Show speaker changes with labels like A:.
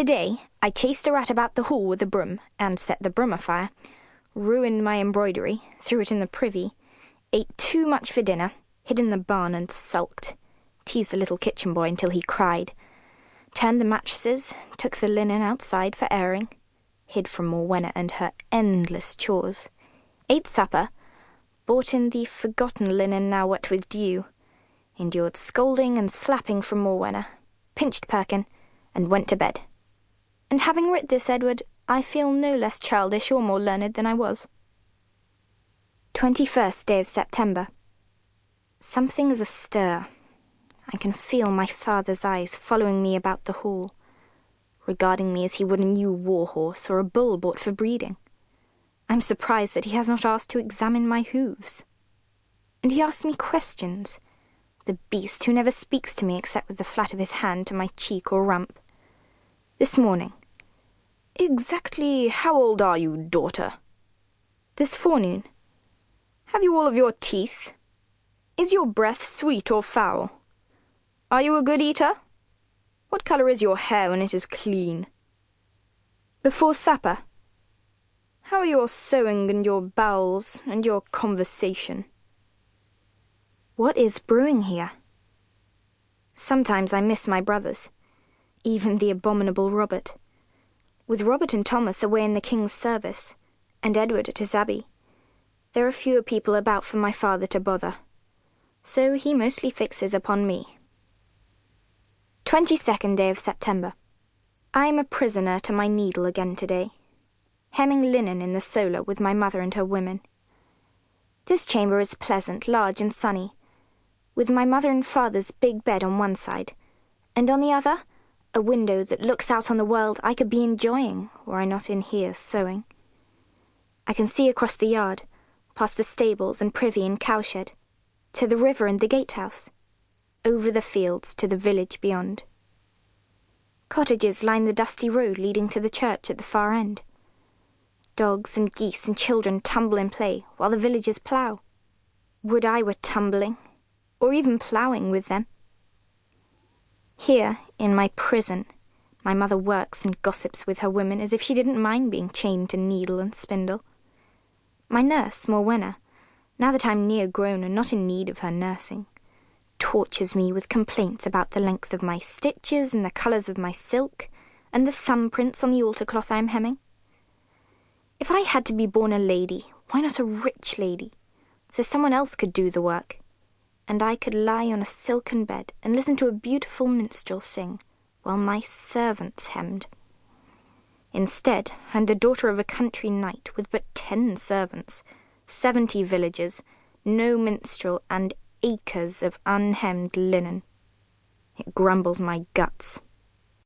A: Today I chased a rat about the hall with a broom, and set the broom afire, ruined my embroidery, threw it in the privy, ate too much for dinner, hid in the barn and sulked, teased the little kitchen boy until he cried, turned the mattresses, took the linen outside for airing, hid from Morwenna and her endless chores, ate supper, brought in the forgotten linen now wet with dew, endured scolding and slapping from Morwenna, pinched Perkin, and went to bed. And having writ this, Edward, I feel no less childish or more learned than I was. 21st day of September. Something is astir. I can feel my father's eyes following me about the hall, regarding me as he would a new war-horse or a bull bought for breeding. I'm surprised that he has not asked to examine my hooves. And he asks me questions, the beast who never speaks to me except with the flat of his hand to my cheek or rump. This morning, "Exactly how old are you, daughter?" This forenoon, "Have you all of your teeth? Is your breath sweet or foul? Are you a good eater? What colour is your hair when it is clean? Before supper, how are your sewing and your bowels and your conversation?" What is brewing here? Sometimes I miss my brothers, even the abominable Robert. With Robert and Thomas away in the king's service, and Edward at his abbey, there are fewer people about for my father to bother, so he mostly fixes upon me. 22nd day of September. I am a prisoner to my needle again today, hemming linen in the solar with my mother and her women. This chamber is pleasant, large and sunny, with my mother and father's big bed on one side, and on the other, a window that looks out on the world I could be enjoying were I not in here sewing. I can see across the yard, past the stables and privy and cowshed, to the river and the gatehouse, over the fields to the village beyond. Cottages line the dusty road leading to the church at the far end. Dogs and geese and children tumble and play while the villagers plough. Would I were tumbling, or even ploughing with them. Here, in my prison, my mother works and gossips with her women as if she didn't mind being chained to needle and spindle. My nurse, Morwenna, now that I'm near grown and not in need of her nursing, tortures me with complaints about the length of my stitches and the colours of my silk and the thumbprints on the altar cloth I am hemming. If I had to be born a lady, why not a rich lady, so someone else could do the work, and I could lie on a silken bed and listen to a beautiful minstrel sing, while my servants hemmed. Instead, I'm the daughter of a country knight with but 10 servants, 70 villagers, no minstrel, and acres of unhemmed linen. It grumbles my guts.